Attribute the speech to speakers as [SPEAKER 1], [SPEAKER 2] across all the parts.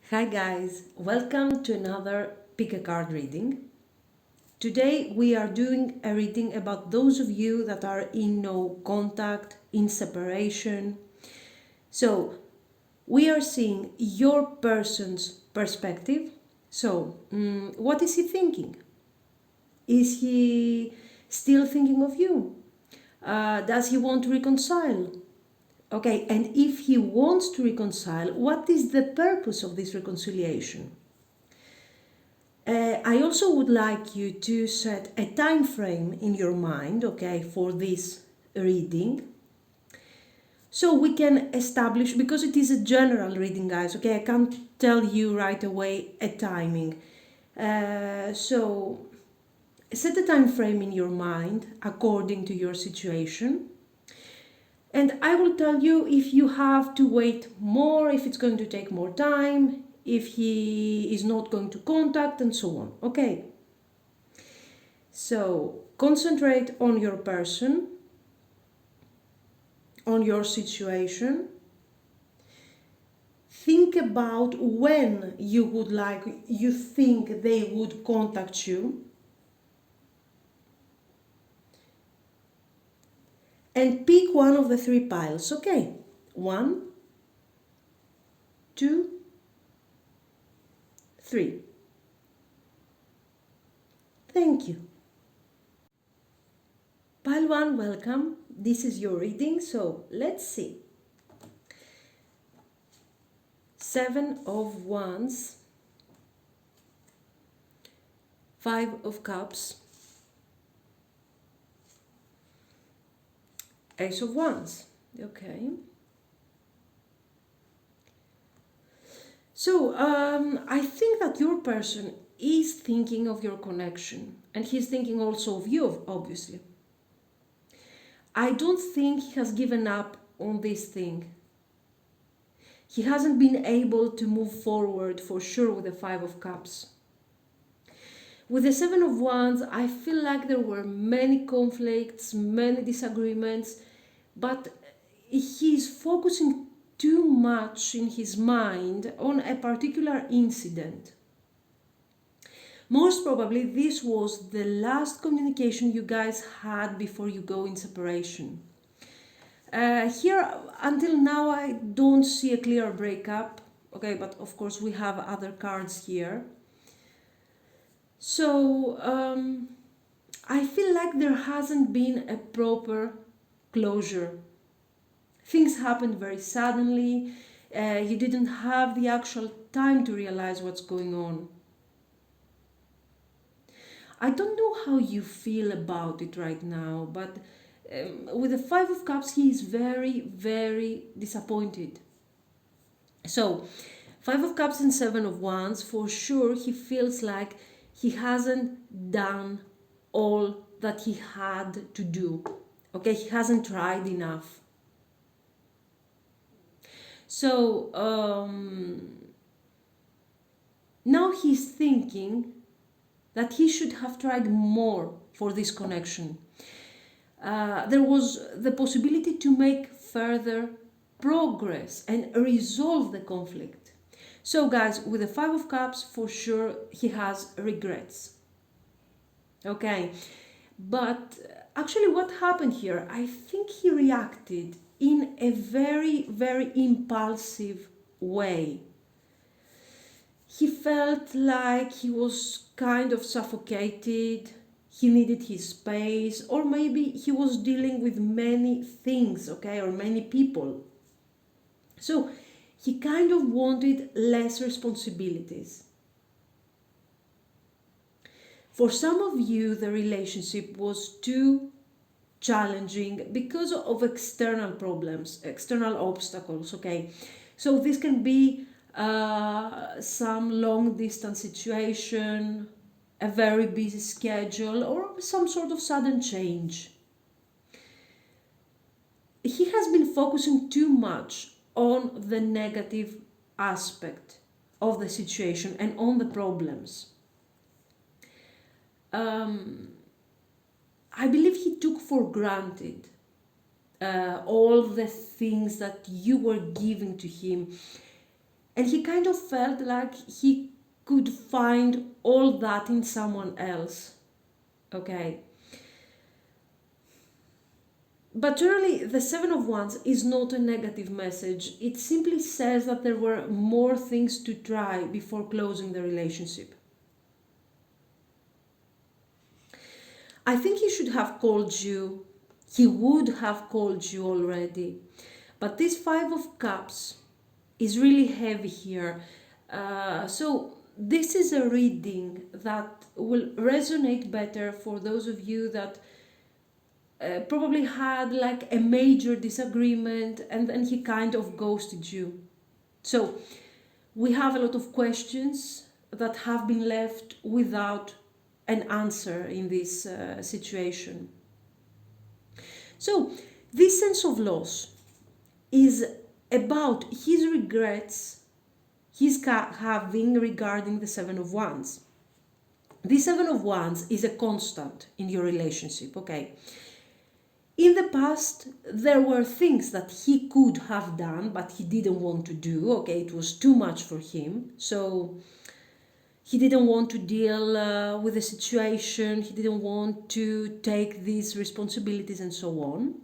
[SPEAKER 1] Hi guys, welcome to another pick a card reading. Today we are doing a reading about those of you that are in no contact, in separation. So we are seeing your person's perspective. So what is he thinking? Is he still thinking of you? Does he want to reconcile? Okay, and if he wants to reconcile, what is the purpose of this reconciliation? I also would like you to set a time frame in your mind, okay, for this reading. So we can establish, because it is a general reading, guys, okay, I can't tell you right away a timing. So set a time frame in your mind according to your situation. And I will tell you if you have to wait more, if it's going to take more time, if he is not going to contact, and so on. Okay. So concentrate on your person, on your situation. Think about when you think they would contact you. And pick one of the three piles, okay? 1, 2, 3. Thank you. Pile 1, welcome. This is your reading, so let's see. 7 of Wands, 5 of Cups, Ace of Wands. Okay. So I think that your person is thinking of your connection, and he's thinking also of you, obviously. I don't think he has given up on this thing. He hasn't been able to move forward for sure with the 5 of Cups. With the 7 of Wands, I feel like there were many conflicts, many disagreements, but he's focusing too much in his mind on a particular incident. Most probably this was the last communication you guys had before you go in separation. Here, until now, I don't see a clear breakup. Okay, but of course we have other cards here. So I feel like there hasn't been a proper closure. Things happened very suddenly. You didn't have the actual time to realize what's going on. I don't know how you feel about it right now, but with the 5 of Cups, he is very, very disappointed. So, 5 of Cups and 7 of Wands, for sure, he feels like he hasn't done all that he had to do. Okay, he hasn't tried enough. So, now he's thinking that he should have tried more for this connection. There was the possibility to make further progress and resolve the conflict. So guys, with the 5 of Cups, for sure he has regrets. Okay, but actually what happened here, I think he reacted in a very, very impulsive way. He felt like he was kind of suffocated, he needed his space, or maybe he was dealing with many things, okay, or many people. So he kind of wanted less responsibilities. For some of you, the relationship was too challenging because of external problems, external obstacles, okay? So this can be some long distance situation, a very busy schedule, or some sort of sudden change. He has been focusing too much on the negative aspect of the situation and on the problems. I believe he took for granted all the things that you were giving to him, And he kind of felt like he could find all that in someone else. Okay. But really, the Seven of Wands is not a negative message. It simply says that there were more things to try before closing the relationship. I think he should have called you. He would have called you already. But this Five of Cups is really heavy here. So this is a reading that will resonate better for those of you that probably had like a major disagreement and then he kind of ghosted you. So we have a lot of questions that have been left without an answer in this situation. So this sense of loss is about his regrets he's having regarding the Seven of Wands. The Seven of Wands is a constant in your relationship, okay? In the past, there were things that he could have done, but he didn't want to do, okay? It was too much for him, so he didn't want to deal with the situation, he didn't want to take these responsibilities and so on.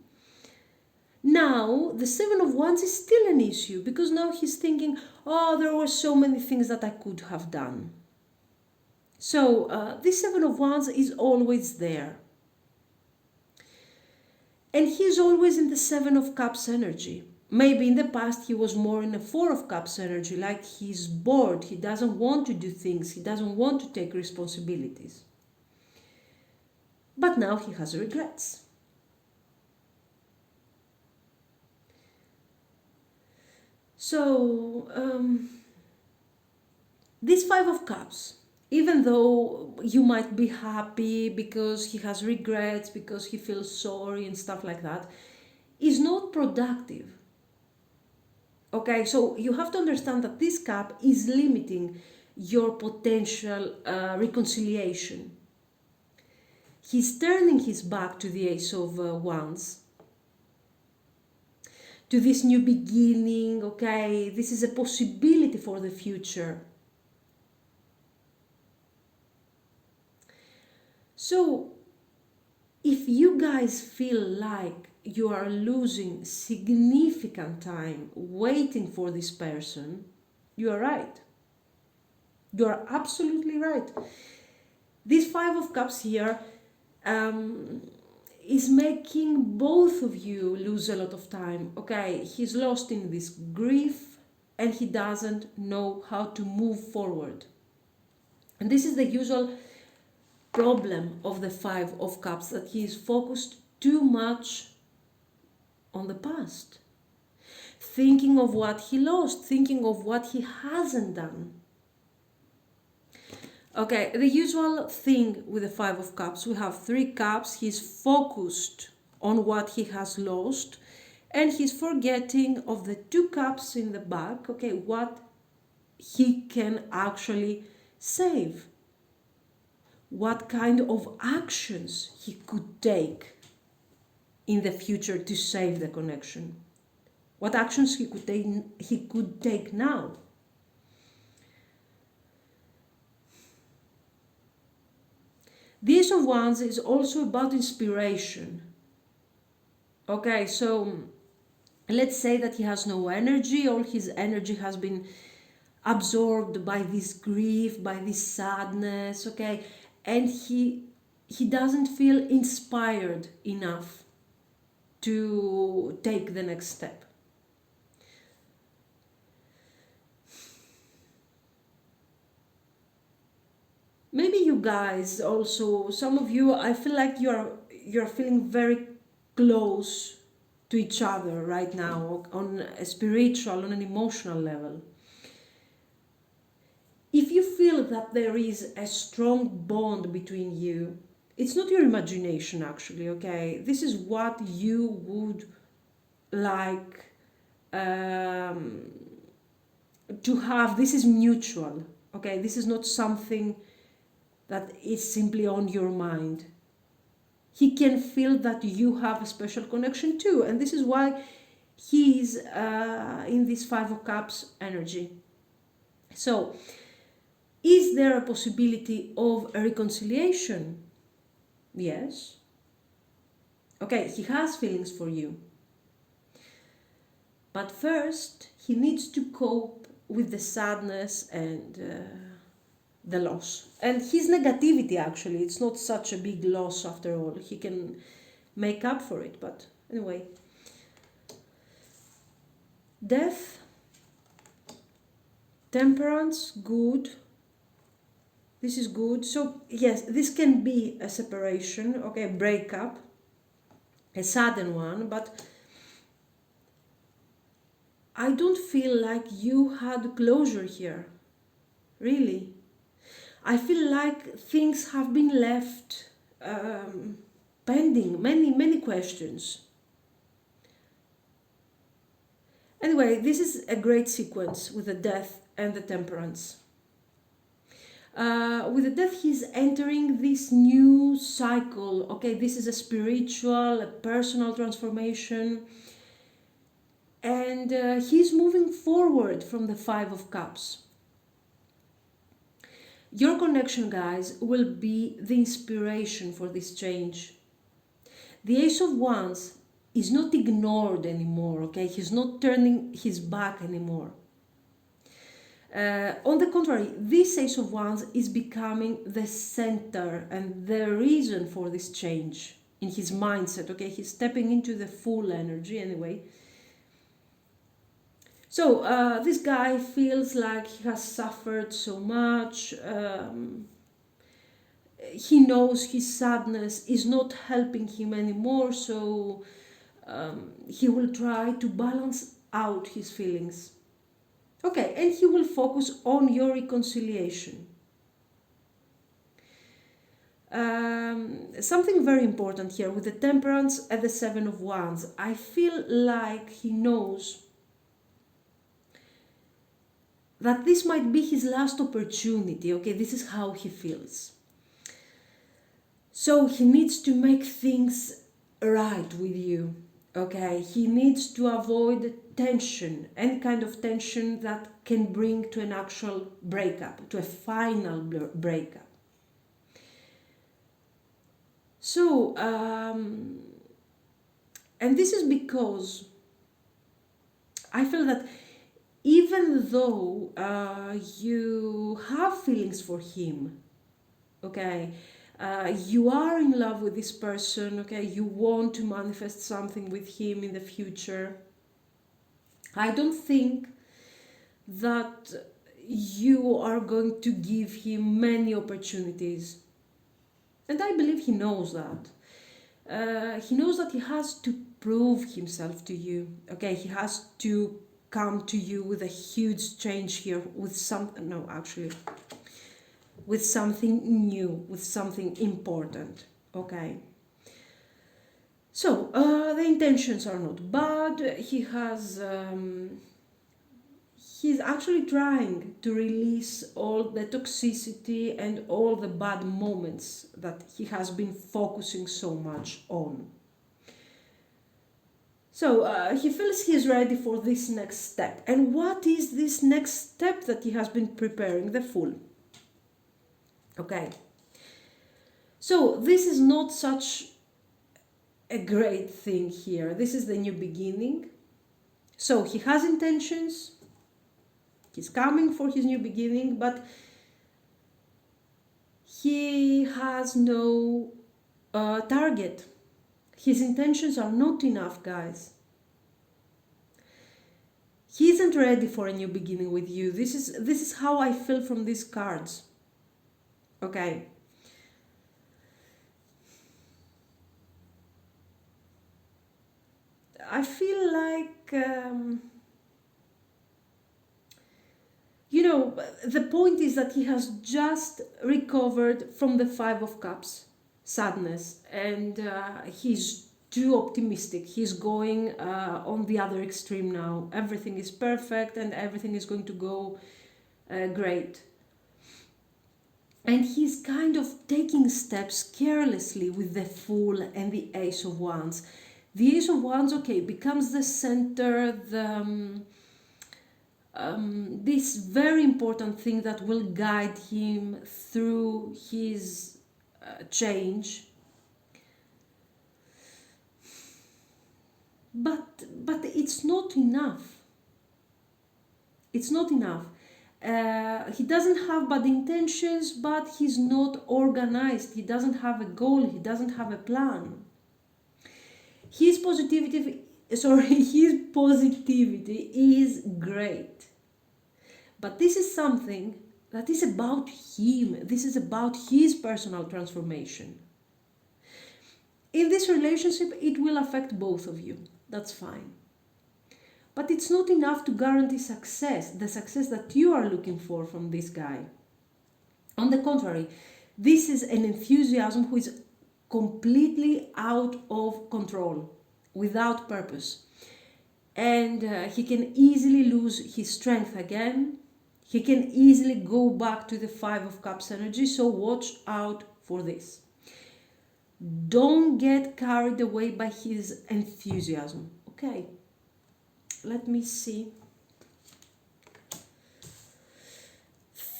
[SPEAKER 1] Now, the Seven of Wands is still an issue because now he's thinking, oh, there were so many things that I could have done. So, this Seven of Wands is always there. And he's always in the Seven of Cups energy. Maybe in the past he was more in a Four of Cups energy, like he's bored, he doesn't want to do things, he doesn't want to take responsibilities. But now he has regrets. So, this Five of Cups, even though you might be happy because he has regrets, because he feels sorry and stuff like that, is not productive. Okay, so you have to understand that this cup is limiting your potential reconciliation. He's turning his back to the Ace of Wands, to this new beginning, okay? This is a possibility for the future. So, if you guys feel like you are losing significant time waiting for this person, you are right. You are absolutely right. This Five of Cups here is making both of you lose a lot of time. Okay, he's lost in this grief and he doesn't know how to move forward. And this is the usual problem of the Five of Cups, that he is focused too much on the past, thinking of what he lost, thinking of what he hasn't done. Okay, the usual thing with the Five of Cups, we have three cups, he's focused on what he has lost and he's forgetting of the two cups in the back, okay, what he can actually save. What kind of actions he could take in the future to save the connection. What actions he could take now. The Ace of Wands is also about inspiration. Okay, so let's say that he has no energy, all his energy has been absorbed by this grief, by this sadness, okay, and he doesn't feel inspired enough to take the next step. Maybe you guys also, some of you, I feel like you're feeling very close to each other right now on a spiritual, on an emotional level. If you feel that there is a strong bond between you, it's not your imagination actually, okay? This is what you would like to have. This is mutual, okay? This is not something that is simply on your mind. He can feel that you have a special connection too, and this is why he's in this Five of Cups energy. So, is there a possibility of a reconciliation? Yes. Okay, he has feelings for you. But first, he needs to cope with the sadness and the loss. And his negativity, actually, it's not such a big loss after all. He can make up for it, but anyway. Death, temperance, good. This is good. So, yes, this can be a separation, okay, breakup, a sudden one, but I don't feel like you had closure here, really. I feel like things have been left pending, many questions. Anyway, this is a great sequence with the death and the temperance. With the death, he's entering this new cycle. Okay, this is a spiritual, a personal transformation. And he's moving forward from the Five of Cups. Your connection, guys, will be the inspiration for this change. The Ace of Wands is not ignored anymore, okay? He's not turning his back anymore. On the contrary, this Ace of Wands is becoming the center and the reason for this change in his mindset, okay? He's stepping into the full energy anyway. So this guy feels like he has suffered so much. He knows his sadness is not helping him anymore, so he will try to balance out his feelings. Okay, and he will focus on your reconciliation. Something very important here with the Temperance and the Seven of Wands. I feel like he knows that this might be his last opportunity, okay? This is how he feels. So he needs to make things right with you, okay? He needs to avoid tension, any kind of tension that can bring to an actual breakup, to a final breakup. So, and this is because I feel that even though you have feelings for him, okay, you are in love with this person, okay, you want to manifest something with him in the future, I don't think that you are going to give him many opportunities. And I believe he knows that. He knows that he has to prove himself to you, okay, he has to come to you with a huge change here, with with something new, with something important, okay? So, the intentions are not bad. He's actually trying to release all the toxicity and all the bad moments that he has been focusing so much on. So he feels he's ready for this next step. And what is this next step that he has been preparing? The Fool. Okay. So this is not such a great thing here. This is the new beginning. So he has intentions. He's coming for his new beginning, but he has no target. His intentions are not enough, guys. He isn't ready for a new beginning with you. This is how I feel from these cards. Okay. I feel like, the point is that he has just recovered from the Five of Cups. Sadness, and he's too optimistic. He's going on the other extreme now. Everything is perfect and everything is going to go great. And he's kind of taking steps carelessly with the Fool and the Ace of Wands. The Ace of Wands, okay, becomes the center, this very important thing that will guide him through his change. But it's not enough. It's not enough. He doesn't have bad intentions, but he's not organized. He doesn't have a goal. He doesn't have a plan. His positivity is great. But this is something that is about him. This is about his personal transformation. In this relationship, it will affect both of you. That's fine. But it's not enough to guarantee success, the success that you are looking for from this guy. On the contrary, this is an enthusiasm who is completely out of control, without purpose. And he can easily lose his strength again. He can easily go back to the Five of Cups energy, so watch out for this. Don't get carried away by his enthusiasm. Okay, let me see.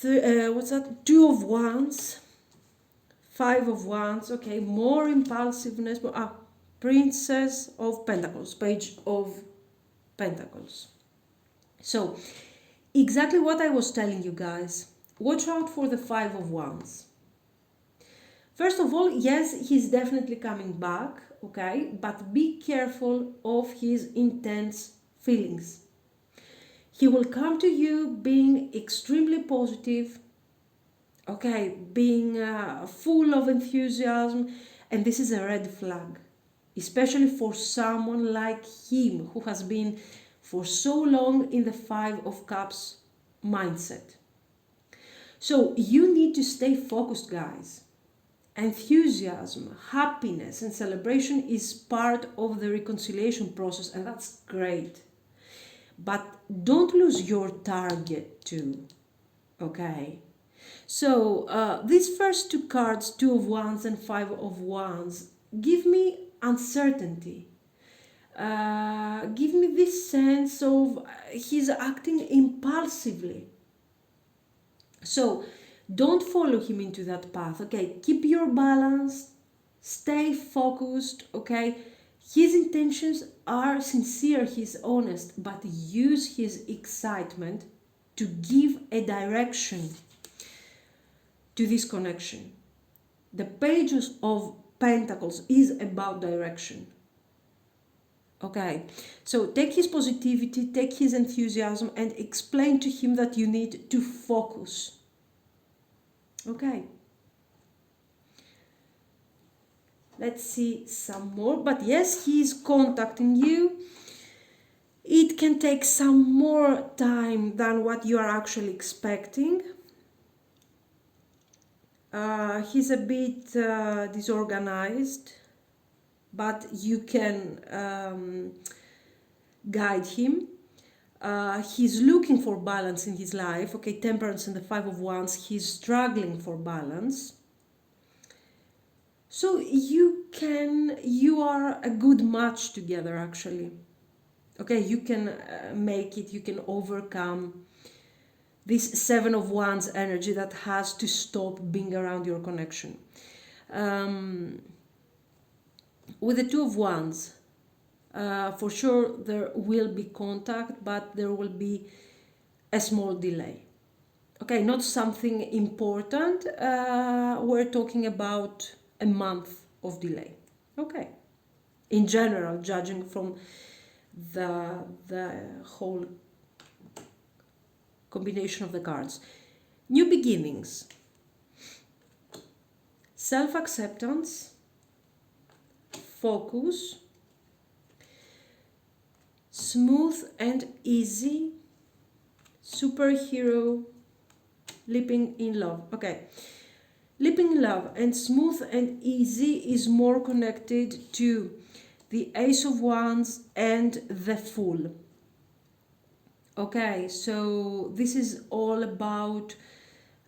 [SPEAKER 1] What's that? Two of Wands, Five of Wands. Okay, more impulsiveness. Princess of Pentacles, Page of Pentacles. So, exactly what I was telling you guys. Watch out for the Five of Wands. First of all, yes, he's definitely coming back, okay? But be careful of his intense feelings. He will come to you being extremely positive, okay? Being full of enthusiasm, and this is a red flag. Especially for someone like him who has been for so long in the Five of Cups mindset. So you need to stay focused, guys. Enthusiasm, happiness and celebration is part of the reconciliation process, and that's great. But don't lose your target too, okay? So these first two cards, Two of Wands and Five of Wands, give me uncertainty. Give me this sense of he's acting impulsively. So don't follow him into that path, okay? Keep your balance, stay focused, okay? His intentions are sincere, he's honest, but use his excitement to give a direction to this connection. The Pages of Pentacles is about direction. Okay, so take his positivity, take his enthusiasm, and explain to him that you need to focus. Okay. Let's see some more. But yes, he is contacting you. It can take some more time than what you are actually expecting. He's a bit disorganized, but you can guide him. He's looking for balance in his life. Okay, Temperance and the Five of Wands, he's struggling for balance. So you are a good match together, actually. Okay, you can make it, you can overcome this Seven of Wands energy that has to stop being around your connection. With the Two of Wands, for sure there will be contact, but there will be a small delay. Okay, not something important. We're talking about a month of delay. Okay, in general, judging from the whole combination of the cards. New beginnings, self-acceptance, focus, smooth and easy, superhero, leaping in love. Okay, leaping in love and smooth and easy is more connected to the Ace of Wands and the Fool. Okay, so this is all about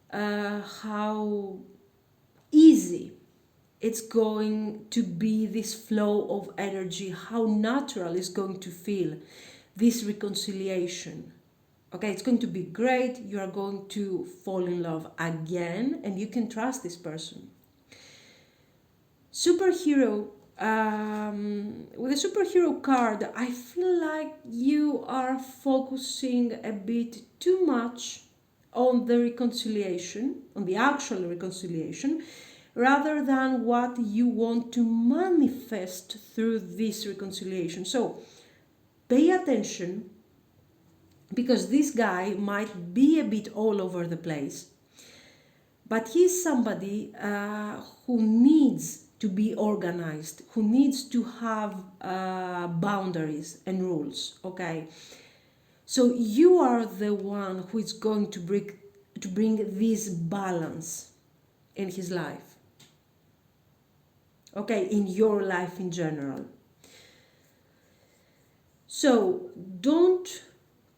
[SPEAKER 1] how easy it's going to be, this flow of energy, how natural it's going to feel, this reconciliation. Okay, it's going to be great. You are going to fall in love again, and you can trust this person. Superhero, with a superhero card, I feel like you are focusing a bit too much on the reconciliation, on the actual reconciliation, rather than what you want to manifest through this reconciliation. So pay attention, because this guy might be a bit all over the place, but he's somebody who needs to be organized, who needs to have boundaries and rules, okay? So you are the one who is going to bring this balance in his life, okay, in your life in general. So don't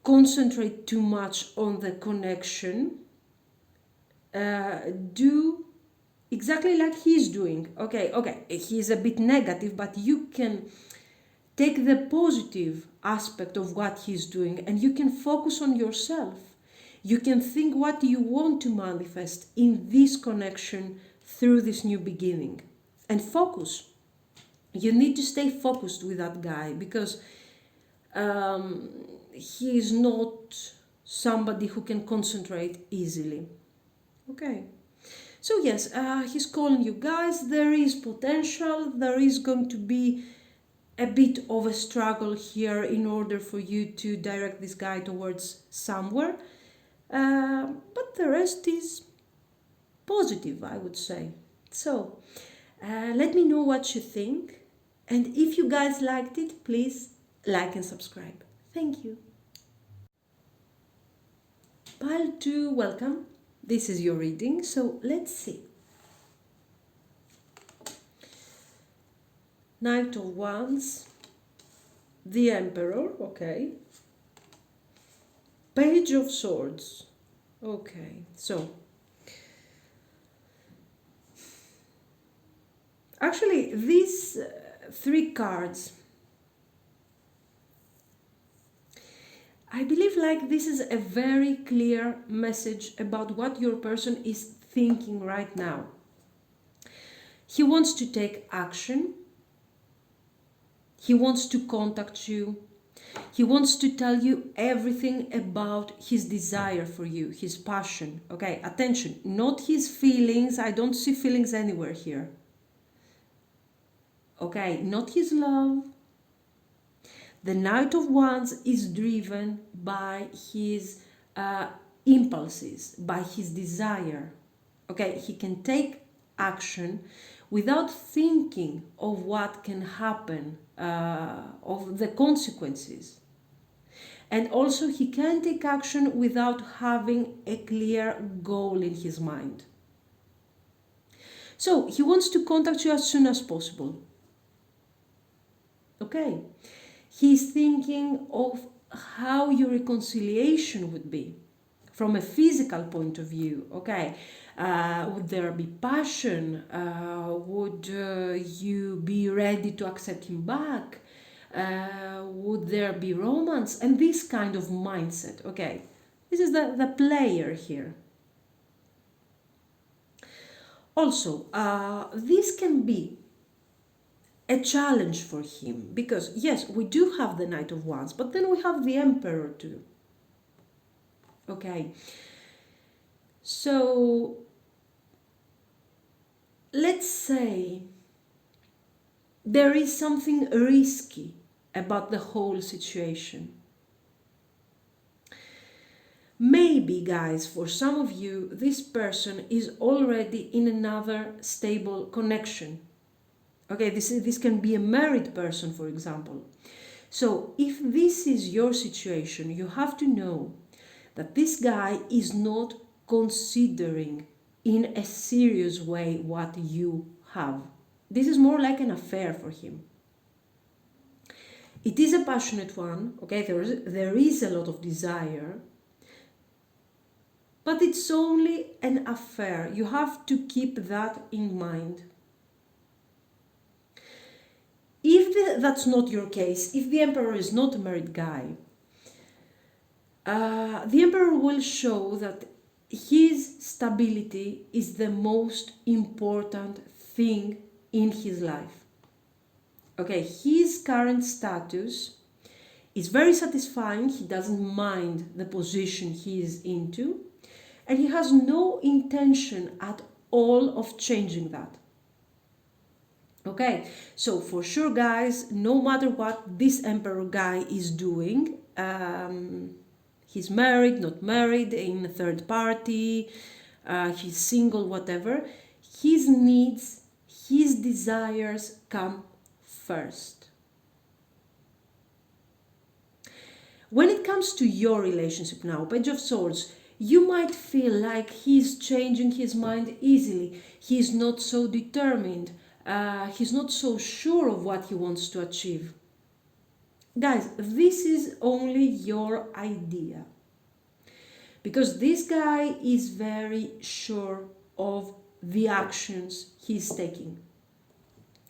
[SPEAKER 1] concentrate too much on the connection. Do exactly like he's doing. Okay, he's a bit negative, but you can take the positive aspect of what he's doing, and you can focus on yourself. You can think what you want to manifest in this connection through this new beginning, and focus. You need to stay focused with that guy, because he is not somebody who can concentrate easily. Okay. So yes, he's calling you guys. There is potential. There is going to be a bit of a struggle here in order for you to direct this guy towards somewhere. But the rest is positive, I would say. So let me know what you think. And if you guys liked it, please like and subscribe. Thank you. Pile 2, welcome. This is your reading, so let's see. Knight of Wands, the Emperor, okay. Page of Swords, okay. So, actually, these 3 cards, I believe like this is a very clear message about what your person is thinking right now. He wants to take action. He wants to contact you. He wants to tell you everything about his desire for you, his passion. Okay, attention, not his feelings. I don't see feelings anywhere here. Okay, not his love. The Knight of Wands is driven by his impulses, by his desire. Okay, he can take action without thinking of what can happen, of the consequences. And also he can take action without having a clear goal in his mind. So he wants to contact you as soon as possible. Okay. He's thinking of how your reconciliation would be from a physical point of view. Okay, would there be passion? Would you be ready to accept him back? Would there be romance? And this kind of mindset. Okay, this is the player here. Also, this can be a challenge for him, because yes, we do have the Knight of Wands, but then we have the Emperor too. Okay, so let's say there is something risky about the whole situation. Maybe, guys, for some of you, this person is already in another stable connection. Okay, this can be a married person, for example. So if this is your situation, you have to know that this guy is not considering in a serious way what you have. This is more like an affair for him. It is a passionate one, okay, there is a lot of desire, but it's only an affair. You have to keep that in mind. If that's not your case, if the Emperor is not a married guy, the emperor will show that his stability is the most important thing in his life. Okay, his current status is very satisfying. He doesn't mind the position he is into, and he has no intention at all of changing that. Okay, so for sure, guys, no matter what this emperor guy is doing, he's married, not married, in a third party, he's single, whatever, his needs, his desires come first. When it comes to your relationship now, Page of Swords, you might feel like he's changing his mind easily. He's not so determined. He's not so sure of what he wants to achieve. Guys, this is only your idea. Because this guy is very sure of the actions he's taking.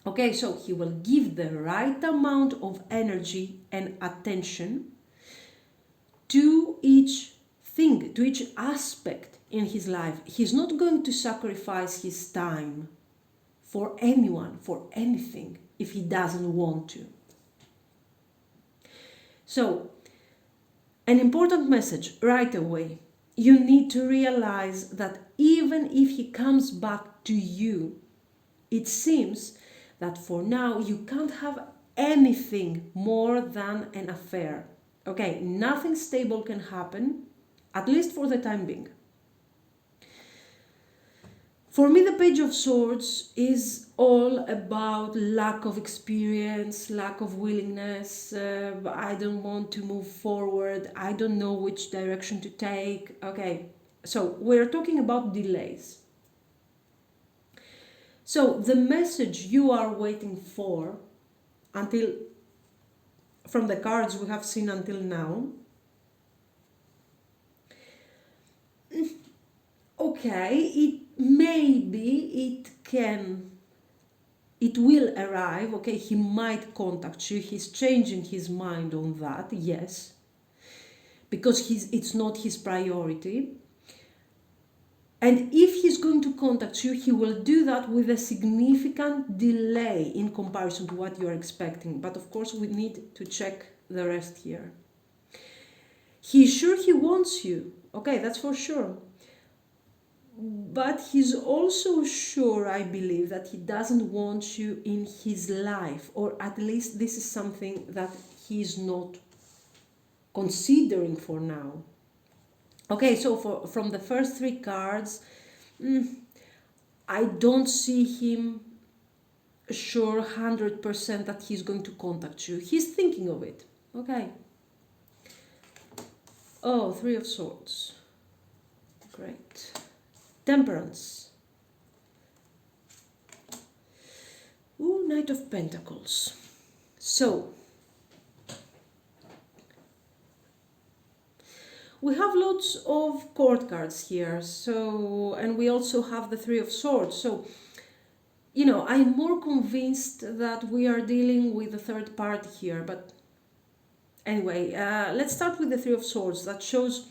[SPEAKER 1] Okay, so he will give the right amount of energy and attention to each thing, to each aspect in his life. He's not going to sacrifice his time for anyone, for anything, if he doesn't want to. So, an important message right away. You need to realize that even if he comes back to you, it seems that for now you can't have anything more than an affair. Okay, nothing stable can happen, at least for the time being. For me, the Page of Swords is all about lack of experience, lack of willingness. I don't want to move forward. I don't know which direction to take. Okay, so we're talking about delays. So the message you are waiting for until, from the cards we have seen until now, okay, it will arrive. Okay, he might contact you. He's changing his mind on that, yes, because it's not his priority. And if he's going to contact you, he will do that with a significant delay in comparison to what you're expecting. But of course, we need to check the rest here. He's sure he wants you. Okay, that's for sure. But he's also sure, I believe, that he doesn't want you in his life. Or at least this is something that he's not considering for now. Okay, so from the first three cards, I don't see him sure 100% that he's going to contact you. He's thinking of it. Okay. Oh, Three of Swords. Great. Temperance. Ooh, Knight of Pentacles. So, we have lots of court cards here, so, and we also have the Three of Swords. So, you know, I'm more convinced that we are dealing with a third party here. But anyway, let's start with the Three of Swords. That shows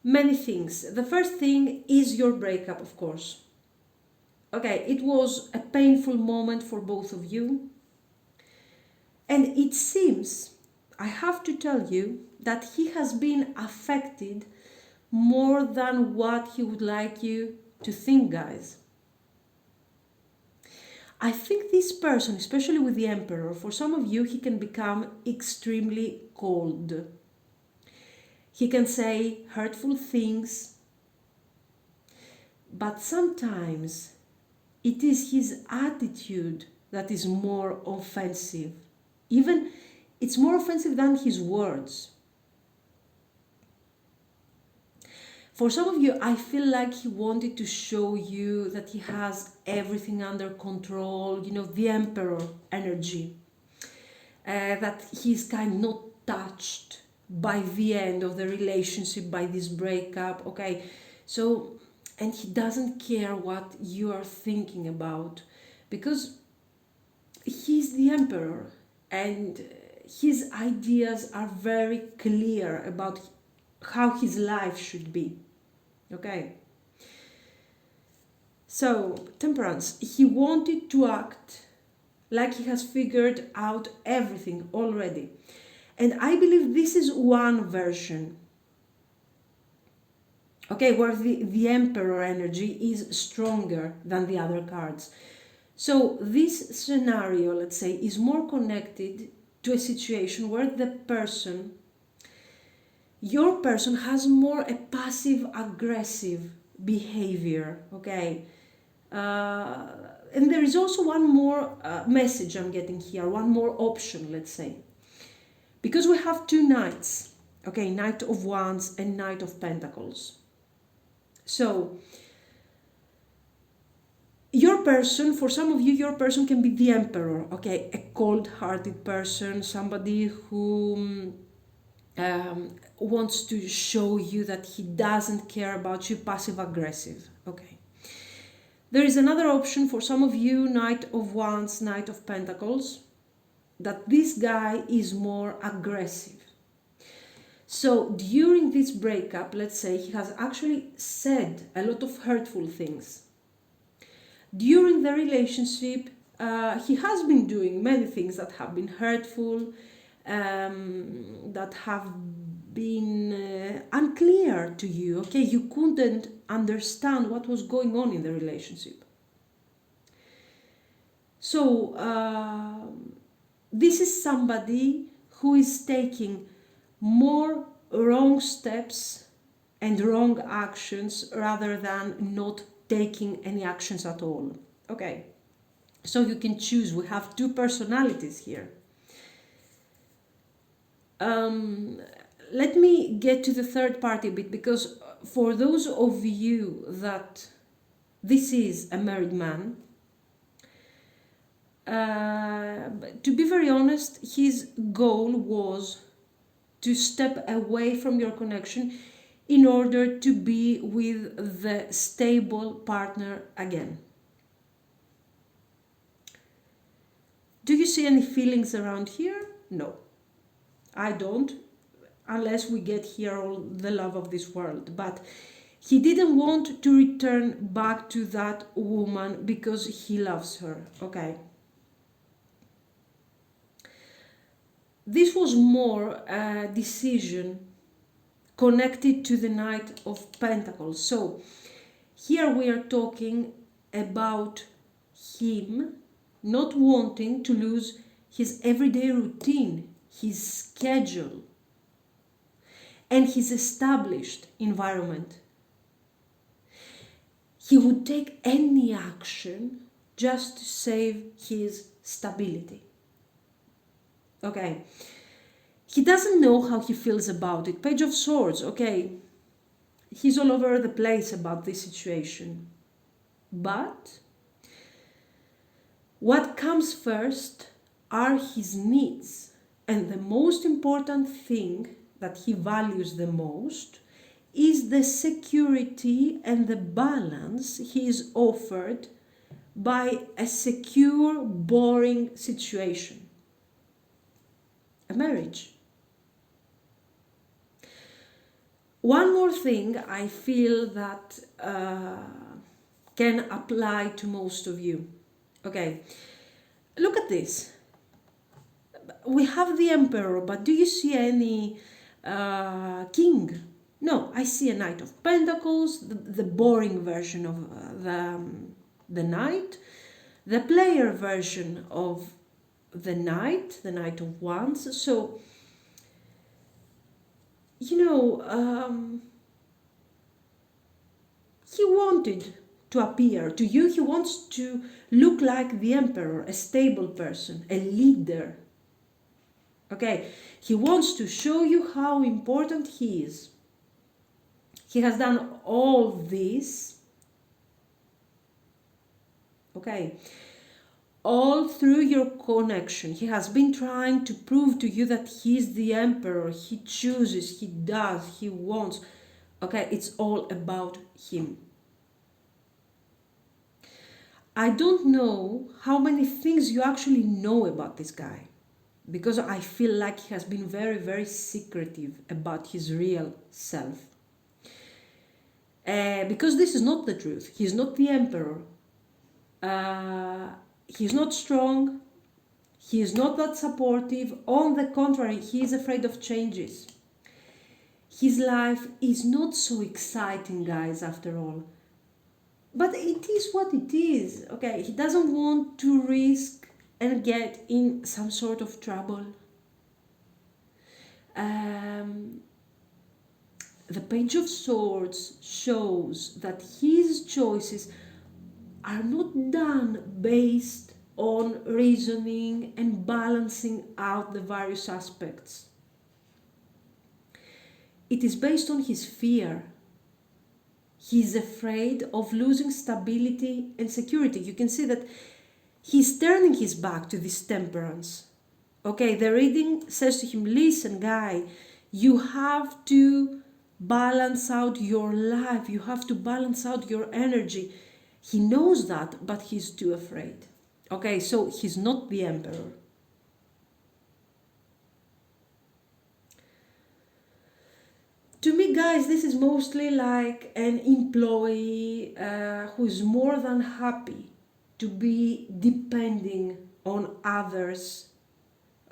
[SPEAKER 1] many things. The first thing is your breakup, of course. Okay, it was a painful moment for both of you. And it seems, I have to tell you, that he has been affected more than what he would like you to think, guys. I think this person, especially with the Emperor, for some of you, he can become extremely cold. He can say hurtful things, but sometimes it is his attitude that is more offensive. Even it's more offensive than his words. For some of you, I feel like he wanted to show you that he has everything under control, you know, the Emperor energy. That he's kind of not touched by the end of the relationship, by this breakup, okay? So, and he doesn't care what you are thinking about, because he's the Emperor. And, his ideas are very clear about how his life should be. Okay? So, Temperance, he wanted to act like he has figured out everything already. And I believe this is one version, okay, where the Emperor energy is stronger than the other cards. So this scenario, let's say, is more connected to a situation where your person has more a passive-aggressive behavior, okay? And there is also one more message I'm getting here, one more option, let's say. Because we have two knights, okay, Knight of Wands and Knight of Pentacles. So, your person, for some of you, your person can be the Emperor, okay, a cold-hearted person, somebody who wants to show you that he doesn't care about you, passive-aggressive, okay. There is another option for some of you, Knight of Wands, Knight of Pentacles, that this guy is more aggressive. So during this breakup, let's say, he has actually said a lot of hurtful things. During the relationship, he has been doing many things that have been hurtful, that have been unclear to you, okay? You couldn't understand what was going on in the relationship. So, this is somebody who is taking more wrong steps and wrong actions rather than not taking any actions at all. Okay, so you can choose. We have two personalities here. Let me get to the third party a bit, because for those of you that this is a married man, to be very honest, his goal was to step away from your connection in order to be with the stable partner again. Do you see any feelings around here? No, I don't, unless we get here all the love of this world. But he didn't want to return back to that woman because he loves her, okay? This was more a decision connected to the Knight of Pentacles. So here we are talking about him not wanting to lose his everyday routine, his schedule, and his established environment. He would take any action just to save his stability. Okay, he doesn't know how he feels about it. Page of Swords, okay, he's all over the place about this situation. But what comes first are his needs. And the most important thing that he values the most is the security and the balance he is offered by a secure, boring situation. A marriage. One more thing I feel that can apply to most of you. Okay, look at this. We have the Emperor, but do you see any king? No, I see a Knight of Pentacles, the boring version of the Knight, the player version of the Knight of Wands. So, you know, he wanted to appear to you, he wants to look like the Emperor, a stable person, a leader. Okay, he wants to show you how important he is. He has done all this, okay, all through your connection. He has been trying to prove to you that he's the Emperor. He chooses, he does, he wants. Okay, it's all about him. I don't know how many things you actually know about this guy, because I feel like he has been very, very secretive about his real self. Because this is not the truth. He's not the emperor. He's not strong. He is not that supportive. On the contrary, he is afraid of changes. His life is not so exciting, guys, after all. But it is what it is, okay? He doesn't want to risk and get in some sort of trouble. The Page of Swords shows that his choices are not done based on reasoning and balancing out the various aspects. It is based on his fear. He is afraid of losing stability and security. You can see that he's turning his back to this temperance. Okay, the reading says to him, listen, guy, you have to balance out your life. You have to balance out your energy. He knows that, but he's too afraid. Okay, so he's not the emperor. To me, guys, this is mostly like an employee who is more than happy to be depending on others,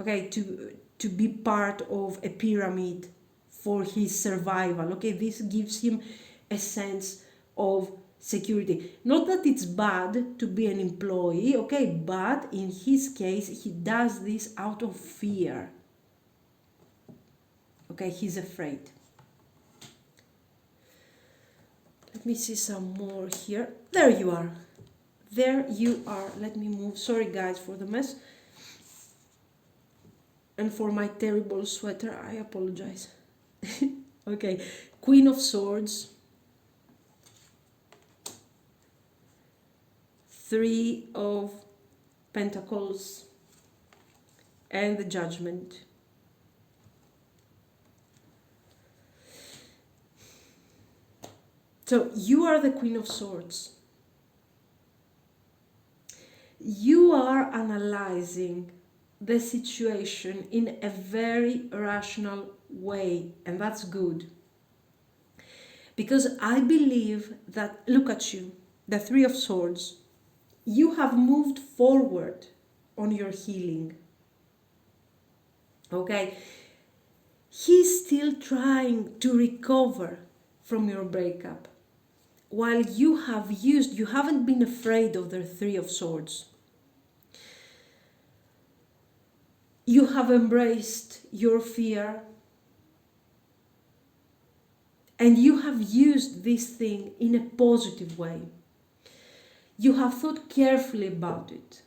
[SPEAKER 1] okay, to be part of a pyramid for his survival. Okay, this gives him a sense of security. Not that it's bad to be an employee, okay, but in his case, he does this out of fear. Okay, he's afraid. Let me see some more here. There you are. There you are. Let me move. Sorry, guys, for the mess. And for my terrible sweater, I apologize. Okay, Queen of Swords. 3 of Pentacles. And the Judgment. So you are the Queen of Swords. You are analyzing the situation in a very rational way, and that's good. Because I believe that, look at you, the 3 of Swords, you have moved forward on your healing. Okay? He's still trying to recover from your breakup. While you haven't been afraid of the 3 of Swords. You have embraced your fear. And you have used this thing in a positive way. You have thought carefully about it.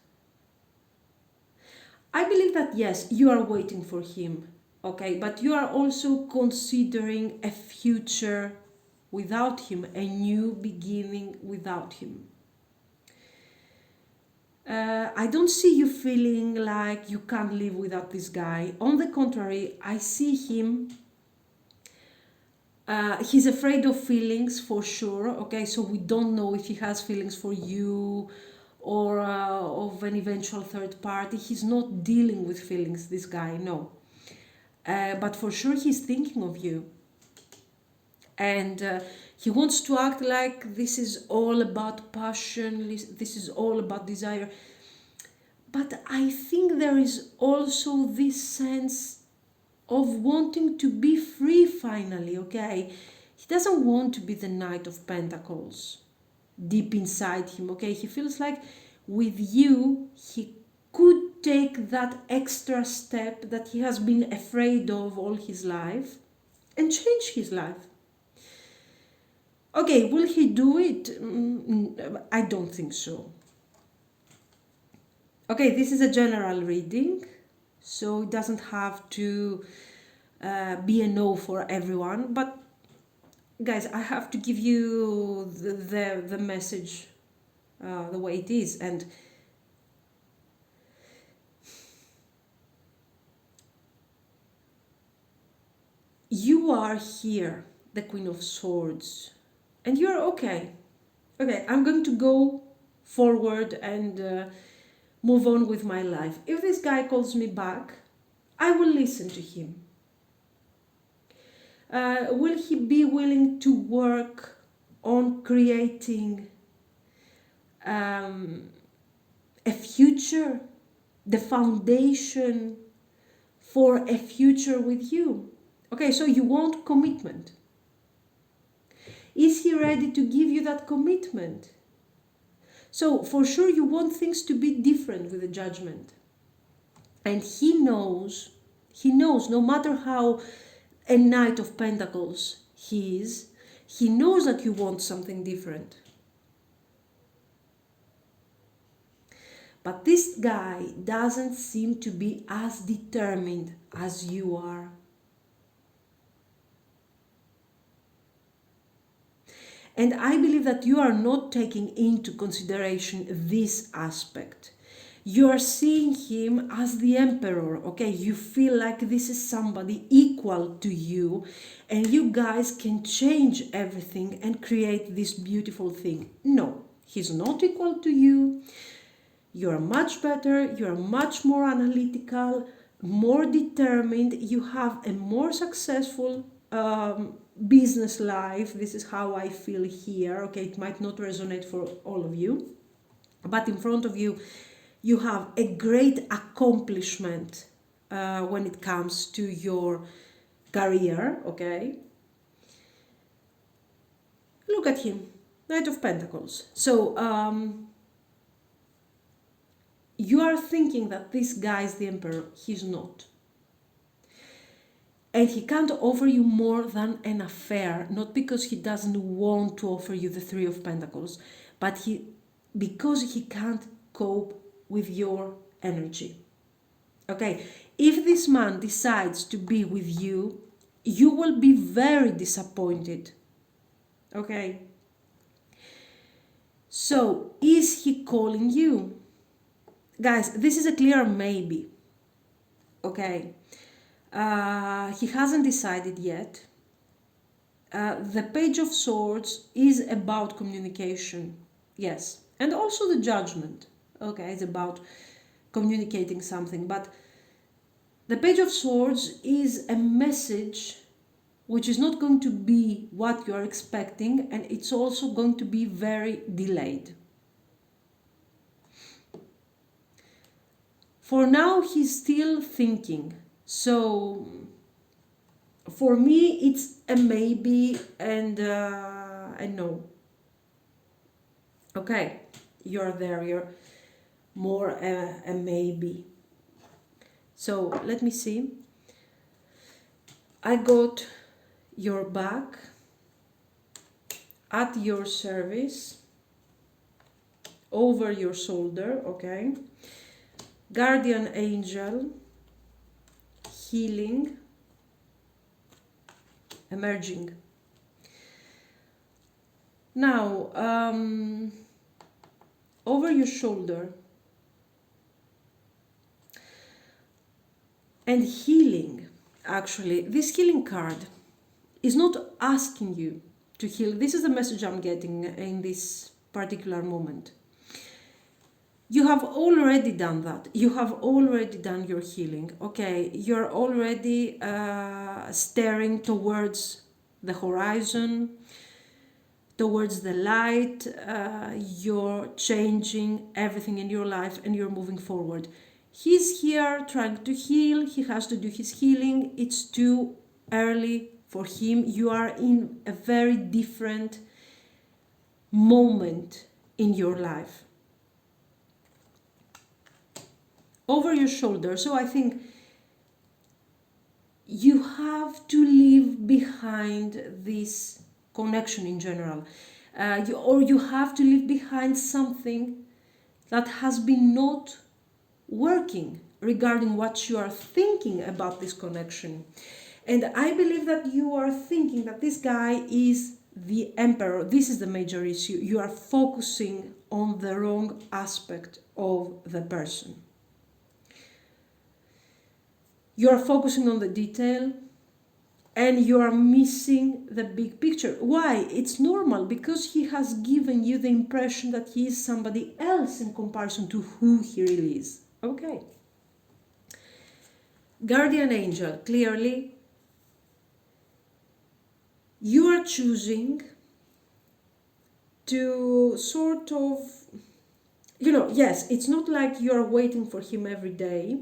[SPEAKER 1] I believe that yes, you are waiting for him, okay? But you are also considering a future without him, a new beginning without him. I don't see you feeling like you can't live without this guy. On the contrary, I see him, he's afraid of feelings for sure, okay? So we don't know if he has feelings for you or of an eventual third party. He's not dealing with feelings, this guy, no. But for sure he's thinking of you. And he wants to act like this is all about passion, this is all about desire. But I think there is also this sense of wanting to be free finally, okay? He doesn't want to be the Knight of Pentacles deep inside him, okay? He feels like with you, he could take that extra step that he has been afraid of all his life and change his life. Okay, will he do it? I don't think so. Okay, this is a general reading, so it doesn't have to be a no for everyone. But guys, I have to give you the message the way it is. And you are here, the Queen of Swords. And you're okay. Okay, I'm going to go forward and move on with my life. If this guy calls me back, I will listen to him. Will he be willing to work on creating a future, the foundation for a future with you? Okay, so you want commitment. Is he ready to give you that commitment? So for sure you want things to be different with the Judgment. And he knows no matter how a Knight of Pentacles he is, he knows that you want something different. But this guy doesn't seem to be as determined as you are. And I believe that you are not taking into consideration this aspect. You are seeing him as the Emperor, okay? You feel like this is somebody equal to you, and you guys can change everything and create this beautiful thing. No, he's not equal to you. You're much better, you're much more analytical, more determined, you have a more successful business life. This is how I feel here, okay? It might not resonate for all of you, but in front of you, you have a great accomplishment when it comes to your career, okay? Look at him, Knight of Pentacles. So, you are thinking that this guy is the Emperor. He's not. And he can't offer you more than an affair, not because he doesn't want to offer you the Three of Pentacles, but because he can't cope with your energy. Okay, if this man decides to be with you, you will be very disappointed. Okay, so is he calling you? Guys, this is a clear maybe. Okay, he hasn't decided yet. The Page of Swords is about communication, yes, and also the Judgment. Okay, it's about communicating something, but the Page of Swords is a message which is not going to be what you are expecting, and it's also going to be very delayed. For now, he's still thinking. So, for me, it's a maybe and a no. Okay, you're there, you're more a maybe. So, let me see. I got your back, at your service, over your shoulder, okay? Guardian angel, healing, emerging. Now, over your shoulder and healing, actually, this healing card is not asking you to heal. This is the message I'm getting in this particular moment. You have already done that. You have already done your healing. Okay, you're already staring towards the horizon, towards the light. You're changing everything in your life and you're moving forward. He's here trying to heal. He has to do his healing. It's too early for him. You are in a very different moment in your life. Over your shoulder. So I think you have to leave behind this connection in general. You have to leave behind something that has been not working regarding what you are thinking about this connection. And I believe that you are thinking that this guy is the Emperor. This is the major issue. You are focusing on the wrong aspect of the person. You are focusing on the detail and you are missing the big picture. Why? It's normal, because he has given you the impression that he is somebody else in comparison to who he really is. Okay. Guardian angel, clearly, you are choosing to sort of, yes, it's not like you are waiting for him every day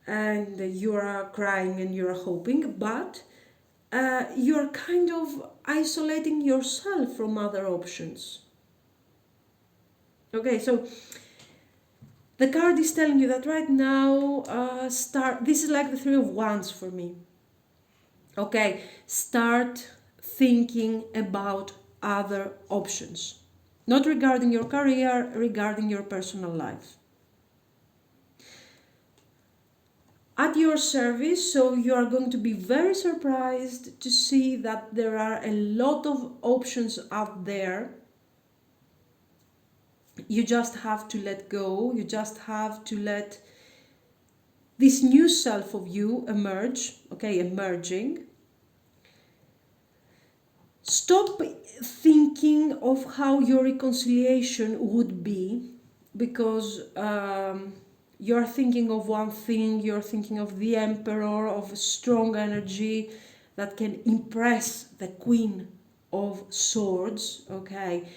[SPEAKER 1] and you are crying and you are hoping, but you are kind of isolating yourself from other options. Okay, so the card is telling you that right now, this is like the Three of Wands for me. Okay, start thinking about other options. Not regarding your career, regarding your personal life. At your service, so you are going to be very surprised to see that there are a lot of options out there. You just have to let go, you just have to let this new self of you emerge, okay, emerging. Stop thinking of how your reconciliation would be, because you're thinking of one thing, you're thinking of the Emperor, of a strong energy that can impress the Queen of Swords, okay?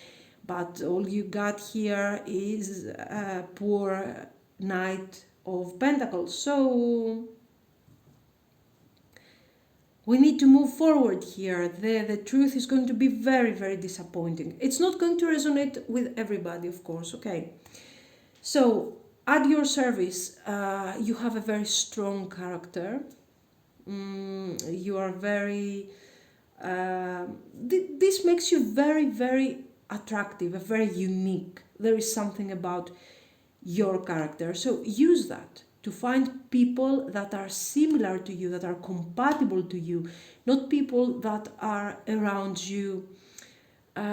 [SPEAKER 1] But all you got here is a poor Knight of Pentacles. So we need to move forward here. The truth is going to be very, very disappointing. It's not going to resonate with everybody, of course, okay? So, at your service, you have a very strong character. You are very... this makes you very, very attractive, very unique. There is something about your character. So, use that to find people that are similar to you, that are compatible to you, not people that are around you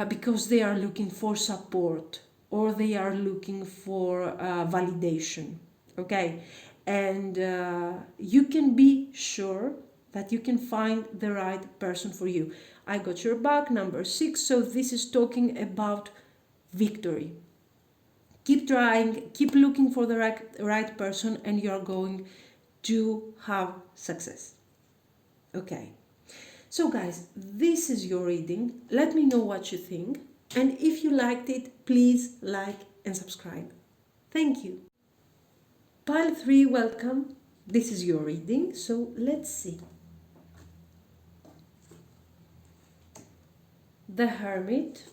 [SPEAKER 1] because they are looking for support or they are looking for validation, okay? And you can be sure that you can find the right person for you. I got your back, number 6, so this is talking about victory. Keep trying, keep looking for the right person, and you're going to have success. Okay. So guys, this is your reading. Let me know what you think. And if you liked it, please like and subscribe. Thank you. Pile 3, welcome. This is your reading. So let's see. The Hermit.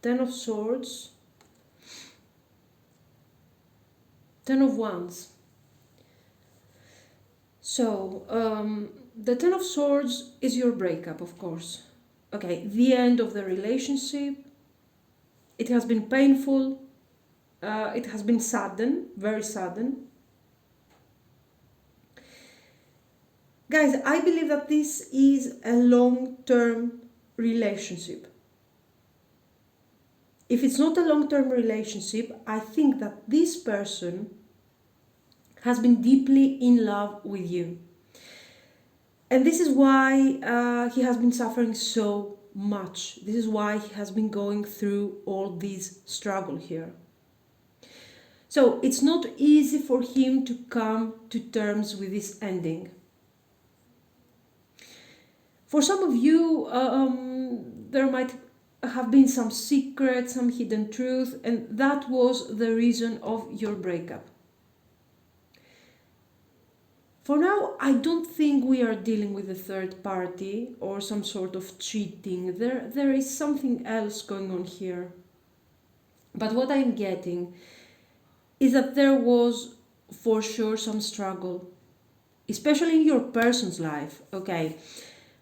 [SPEAKER 1] 10 of Swords, 10 of Wands. So, the 10 of Swords is your breakup, of course. Okay, the end of the relationship. It has been painful. It has been sudden, very sudden. Guys, I believe that this is a long-term relationship. If it's not a long-term relationship, I think that this person has been deeply in love with you. And this is why he has been suffering so much. This is why he has been going through all this struggle here. So it's not easy for him to come to terms with this ending. For some of you, there might have been some secret, some hidden truth, and that was the reason of your breakup. For now, I don't think we are dealing with a third party or some sort of cheating. There is something else going on here. But what I'm getting is that there was for sure some struggle, especially in your person's life, okay?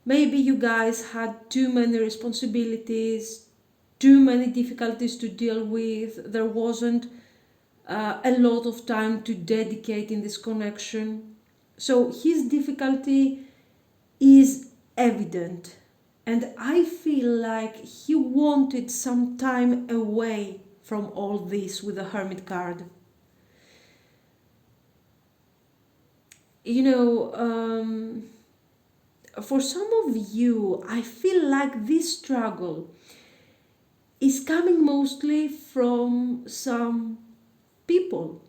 [SPEAKER 1] Maybe you guys had too many responsibilities, too many difficulties to deal with. There wasn't a lot of time to dedicate in this connection. So his difficulty is evident. And I feel like he wanted some time away from all this with the Hermit card. You know, for some of you, I feel like this struggle is coming mostly from some people.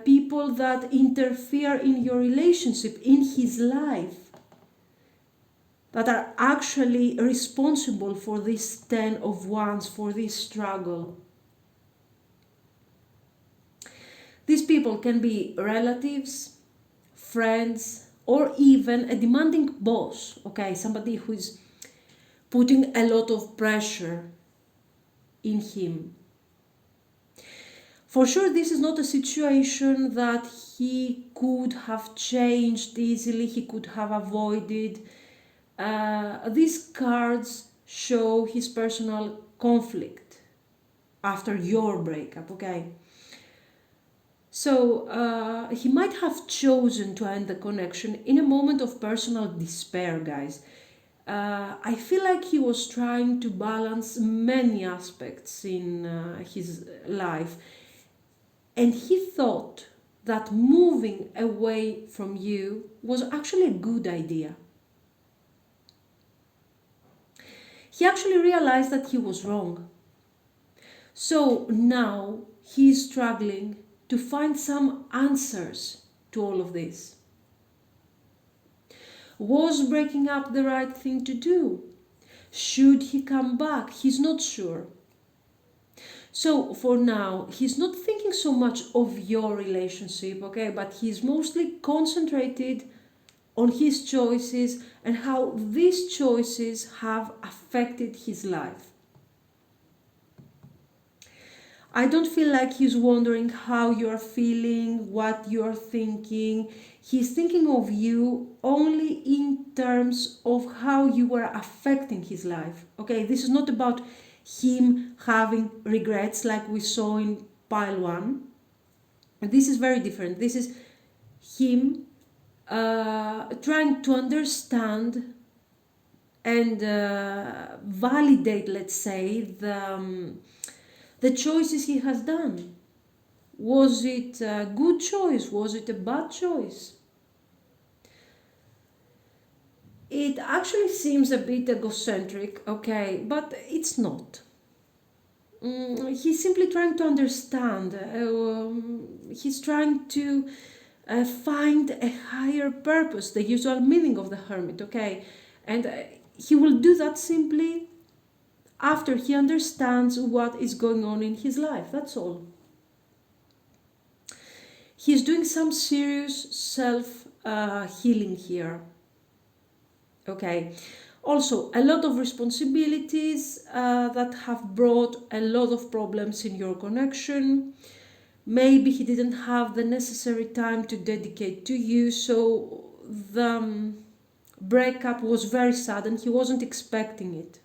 [SPEAKER 1] people that interfere in your relationship, in his life, that are actually responsible for this 10 of Wands, for this struggle. These people can be relatives, friends, or even a demanding boss, okay? Somebody who is putting a lot of pressure in him. For sure, this is not a situation that he could have changed easily, he could have avoided. These cards show his personal conflict after your breakup, okay? So he might have chosen to end the connection in a moment of personal despair, guys. I feel like he was trying to balance many aspects in his life, and he thought that moving away from you was actually a good idea. He actually realized that he was wrong. So now he is struggling to find some answers to all of this. Was breaking up the right thing to do? Should he come back? He's not sure. So for now, he's not thinking so much of your relationship, okay? But he's mostly concentrated on his choices and how these choices have affected his life. I don't feel like he's wondering how you're feeling, what you're thinking. He's thinking of you only in terms of how you were affecting his life. Okay, this is not about him having regrets like we saw in pile 1. This is very different. This is him trying to understand and validate, let's say, the choices he has done. Was it a good choice? Was it a bad choice? It actually seems a bit egocentric, okay, but it's not. He's simply trying to understand. He's trying to find a higher purpose, the usual meaning of the hermit, okay? And he will do that simply after he understands what is going on in his life, that's all. He's doing some serious self-healing here. Okay. Also, a lot of responsibilities that have brought a lot of problems in your connection. Maybe he didn't have the necessary time to dedicate to you, so the breakup was very sudden. He wasn't expecting it.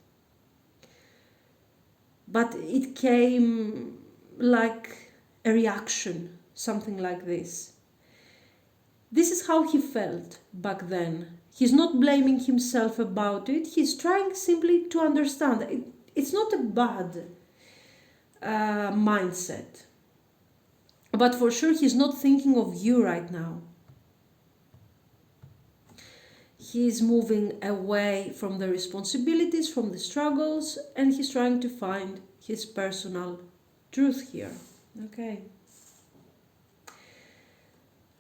[SPEAKER 1] But it came like a reaction, something like this. This is how he felt back then. He's not blaming himself about it. He's trying simply to understand. It's not a bad mindset. But for sure, he's not thinking of you right now. He's moving away from the responsibilities, from the struggles, and he's trying to find his personal truth here. Okay.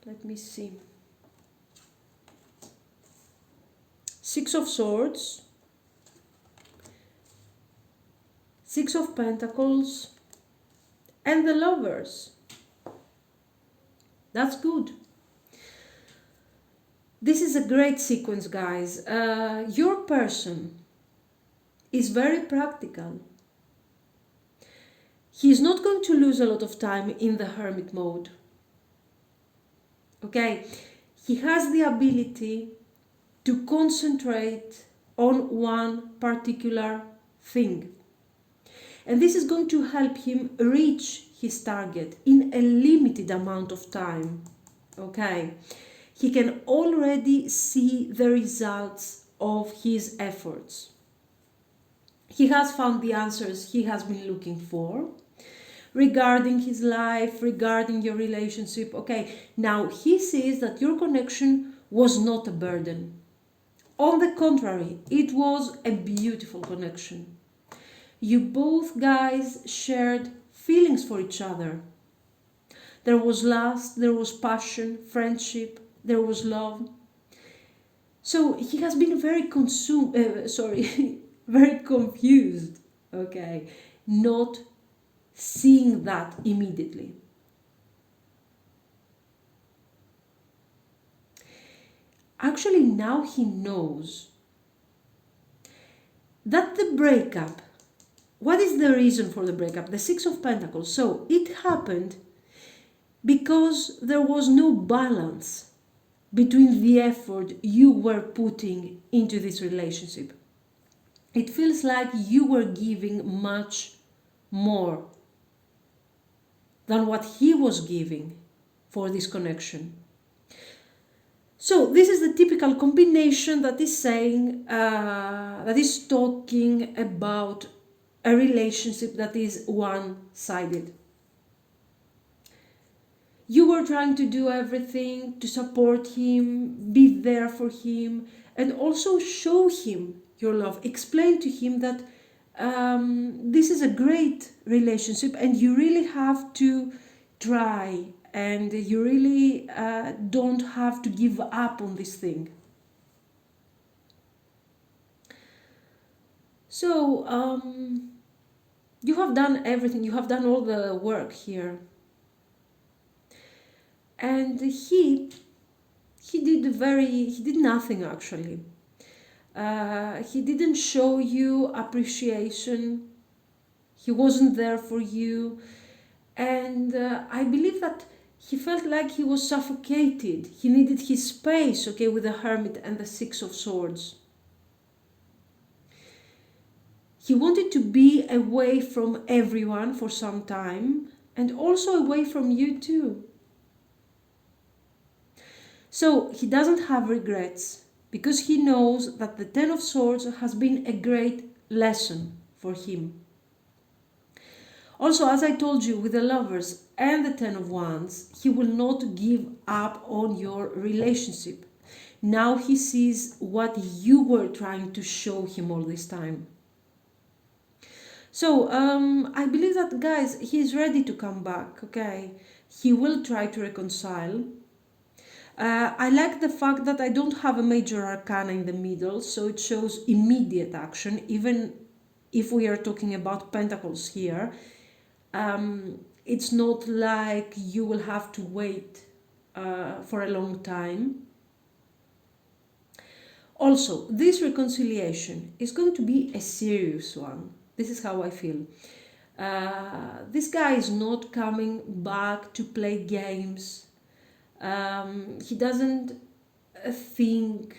[SPEAKER 1] Let me see. 6 of Swords, 6 of Pentacles, and the Lovers. That's good. This is a great sequence, guys. Your person is very practical. He's not going to lose a lot of time in the hermit mode. Okay? He has the ability to concentrate on one particular thing. And this is going to help him reach his target in a limited amount of time. Okay? He can already see the results of his efforts. He has found the answers he has been looking for regarding his life, regarding your relationship. Okay, now he sees that your connection was not a burden. On the contrary, it was a beautiful connection. You both guys shared feelings for each other. There was lust, there was passion, friendship, there was love. So he has been very very confused, okay, not seeing that immediately. Actually, now he knows that the breakup, what is the reason for the breakup? The Six of Pentacles. So it happened because there was no balance between the effort you were putting into this relationship. It feels like you were giving much more than what he was giving for this connection. So this is the typical combination that is saying, that is talking about a relationship that is one-sided. You were trying to do everything to support him, be there for him, and also show him your love. Explain to him that this is a great relationship and you really have to try and you really don't have to give up on this thing. So you have done everything, you have done all the work here. And he did nothing actually. He didn't show you appreciation. He wasn't there for you. And I believe that he felt like he was suffocated. He needed his space, okay, with the Hermit and the Six of Swords. He wanted to be away from everyone for some time and also away from you too. So he doesn't have regrets because he knows that the Ten of Swords has been a great lesson for him. Also, as I told you, with the Lovers and the Ten of Wands, he will not give up on your relationship. Now he sees what you were trying to show him all this time. So, I believe that, guys, he is ready to come back, okay? He will try to reconcile. I like the fact that I don't have a major arcana in the middle, so it shows immediate action, even if we are talking about pentacles here. It's not like you will have to wait for a long time. Also, this reconciliation is going to be a serious one. This is how I feel. This guy is not coming back to play games. He doesn't think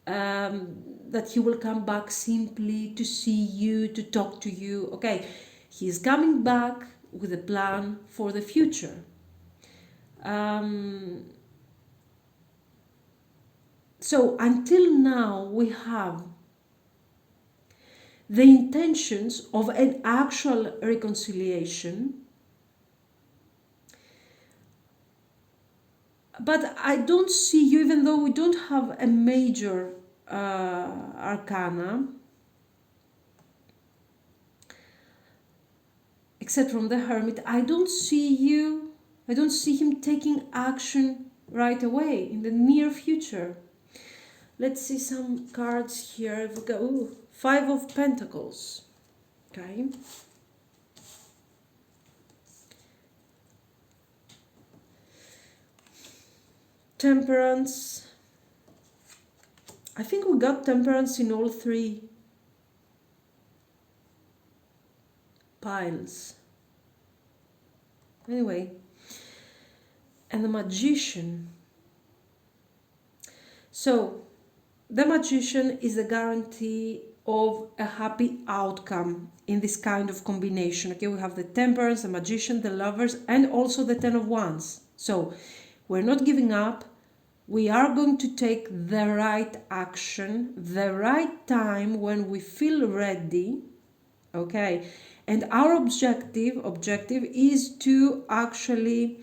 [SPEAKER 1] that he will come back simply to see you, to talk to you. Okay, he's coming back with a plan for the future. So until now we have the intentions of an actual reconciliation, but I don't see you, even though we don't have a major arcana, except from the Hermit. I don't see you, I don't see him taking action right away in the near future. Let's see some cards here. If we go, ooh, Five of Pentacles. Okay. Temperance. I think we got Temperance in all three piles. Anyway. And the Magician. So, the Magician is a guarantee of a happy outcome in this kind of combination. Okay, we have the Temperance, the Magician, the Lovers, and also the Ten of Wands. So, we're not giving up. We are going to take the right action, the right time when we feel ready. Okay, and our objective is to actually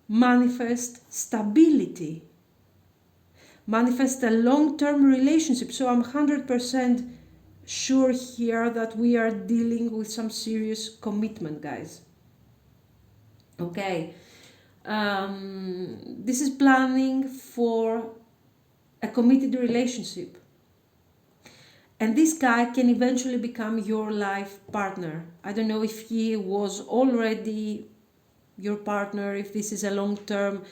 [SPEAKER 1] manifest stability. Manifest a long-term relationship. So I'm 100% sure here that we are dealing with some serious commitment, guys. Okay, this is planning for a committed relationship. And this guy can eventually become your life partner. I don't know if he was already your partner, if this is a long-term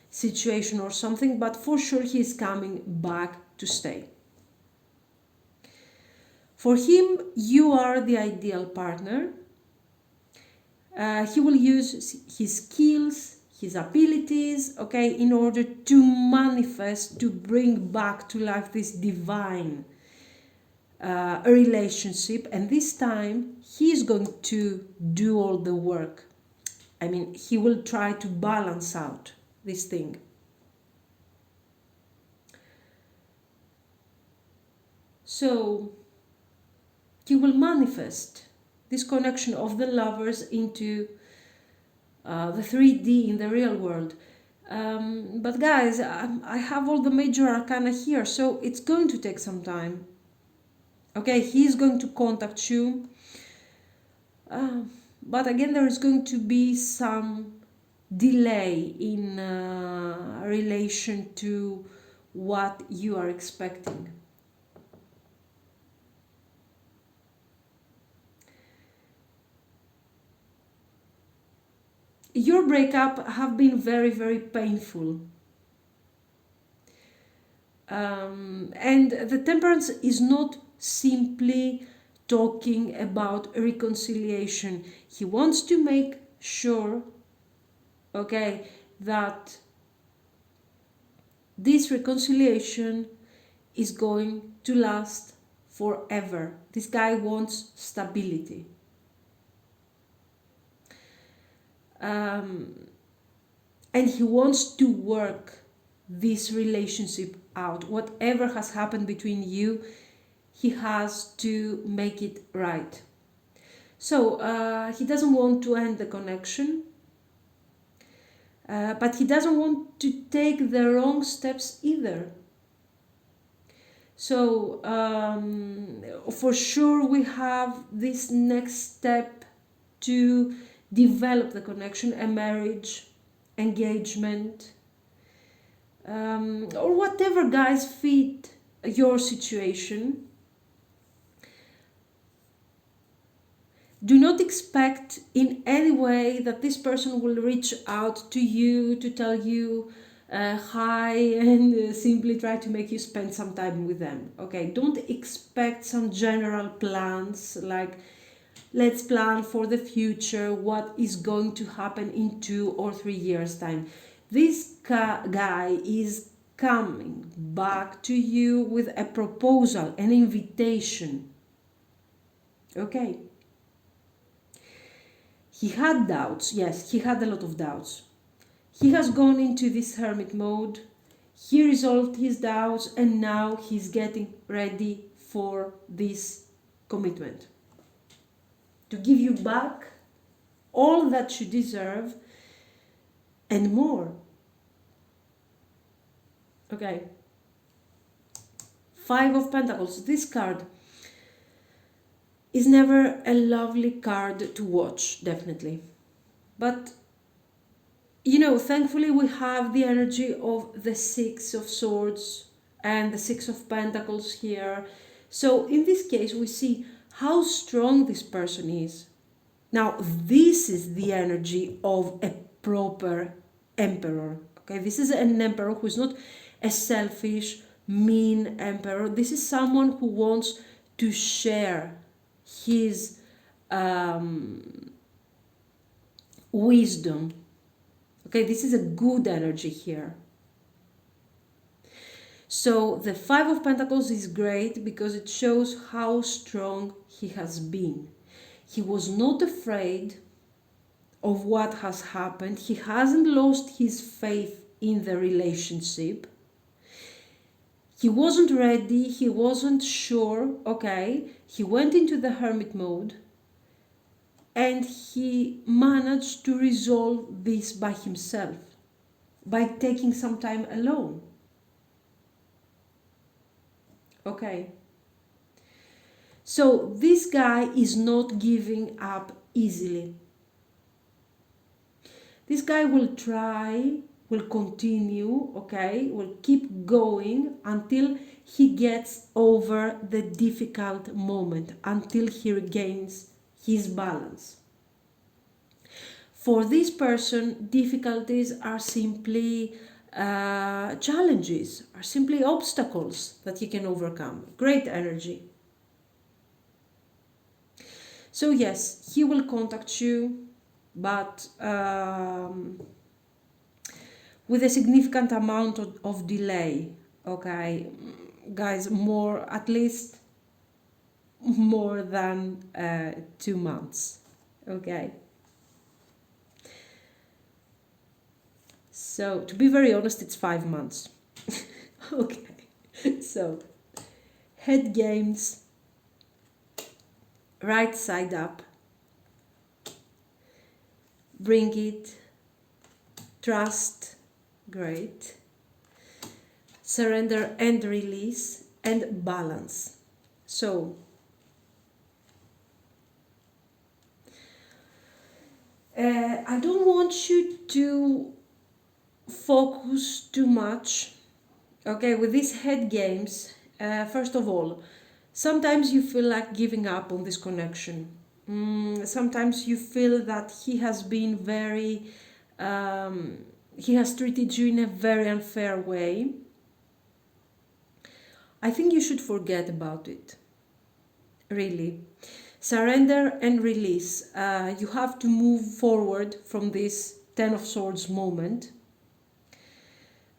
[SPEAKER 1] situation or something, but for sure he is coming back to stay. For him, you are the ideal partner. He will use his skills, his abilities, okay, in order to manifest, to bring back to life this divine relationship, and this time he is going to do all the work. I mean, he will try to balance out this thing. So he will manifest this connection of the lovers into the 3D in the real world. But guys, I have all the major arcana here, so it's going to take some time. Okay, he's going to contact you. But again, there is going to be some delay in relation to what you are expecting. Your breakup have been very, very painful. And the Temperance is not simply talking about reconciliation. He wants to make sure, okay, that this reconciliation is going to last forever. This guy wants stability. And he wants to work this relationship out. Whatever has happened between you, he has to make it right. So he doesn't want to end the connection, but he doesn't want to take the wrong steps either. So for sure we have this next step to develop the connection, a marriage, engagement, or whatever, guys, fit your situation. Do not expect in any way that this person will reach out to you to tell you hi and simply try to make you spend some time with them. Okay, don't expect some general plans like let's plan for the future, what is going to happen in 2 or 3 years' time. This guy is coming back to you with a proposal, an invitation. Okay. He had doubts, yes, he had a lot of doubts. He has gone into this hermit mode, he resolved his doubts, and now he's getting ready for this commitment. To give you back all that you deserve and more. Okay. 5 of Pentacles, this card is never a lovely card to watch, definitely. But, you know, thankfully we have the energy of the 6 of Swords and the 6 of Pentacles here. So in this case, we see how strong this person is. Now, this is the energy of a proper emperor. Okay, this is an emperor who is not a selfish, mean emperor. This is someone who wants to share his wisdom. Okay, this is a good energy here. So the 5 of Pentacles is great because it shows how strong he has been. He was not afraid of what has happened. He hasn't lost his faith in the relationship. He wasn't ready, he wasn't sure, okay, he went into the hermit mode and he managed to resolve this by himself, by taking some time alone. Okay. So this guy is not giving up easily. This guy will try, will continue, okay, will keep going until he gets over the difficult moment, until he regains his balance. For this person, difficulties are simply challenges, are simply obstacles that he can overcome. Great energy. So yes, he will contact you, but with a significant amount of delay, okay, guys, at least more than 2 months, okay. So to be very honest, it's 5 months. Okay, so head games, right side up, bring it, trust, great, surrender and release, and balance. So I don't want you to focus too much, okay, with these head games. First of all, sometimes you feel like giving up on this connection. Sometimes you feel that he has been he has treated you in a very unfair way. I think you should forget about it, really. Surrender and release. You have to move forward from this Ten of Swords moment.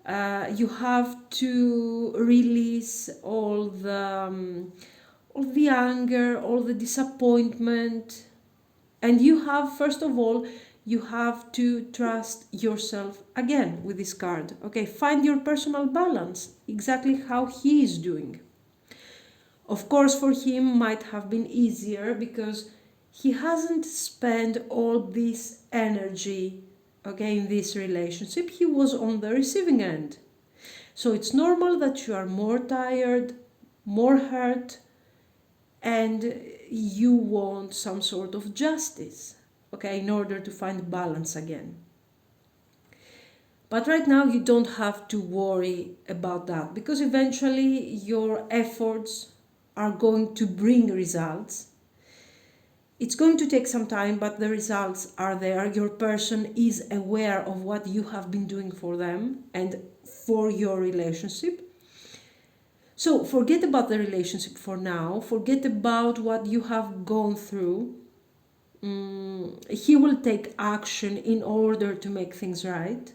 [SPEAKER 1] You have to release all the anger, all the disappointment, and you have, first of all, you have to trust yourself again with this card. Okay, find your personal balance, exactly how he is doing. Of course, for him might have been easier because he hasn't spent all this energy, okay, in this relationship. He was on the receiving end. So it's normal that you are more tired, more hurt, and you want some sort of justice, okay, in order to find balance again. But right now you don't have to worry about that, because eventually your efforts are going to bring results. It's going to take some time, but the results are there. Your person is aware of what you have been doing for them and for your relationship. So forget about the relationship for now. Forget about what you have gone through. He will take action in order to make things right.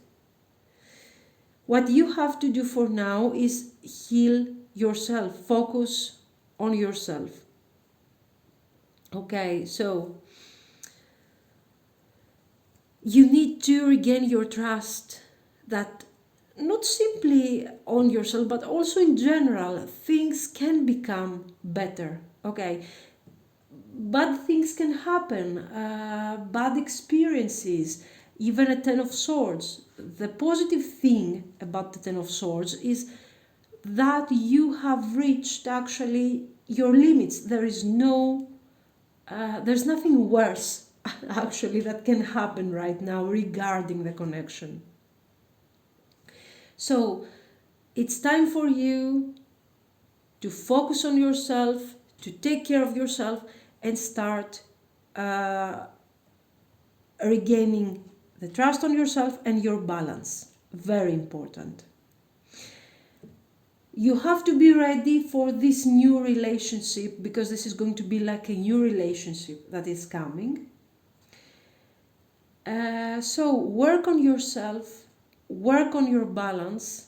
[SPEAKER 1] What you have to do for now is heal yourself. Focus on yourself. Okay, so you need to regain your trust that not simply on yourself, but also in general, things can become better. Okay, bad things can happen, bad experiences, even a Ten of Swords. The positive thing about the Ten of Swords is that you have reached actually your limits. There's nothing worse actually that can happen right now regarding the connection. So it's time for you to focus on yourself, to take care of yourself, and start regaining the trust on yourself and your balance. Very important. You have to be ready for this new relationship, because this is going to be like a new relationship that is coming. So work on yourself, work on your balance,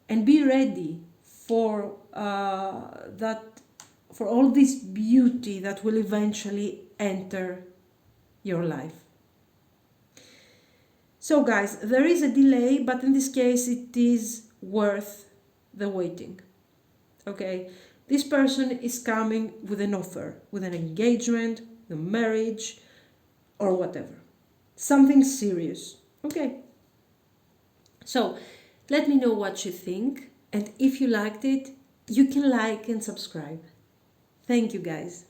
[SPEAKER 1] and be ready for for all this beauty that will eventually enter your life. So guys, there is a delay, but in this case it is worth the waiting. Okay, this person is coming with an offer, with an engagement, a marriage, or whatever. Something serious. Okay. So let me know what you think, and if you liked it, you can like and subscribe. Thank you guys.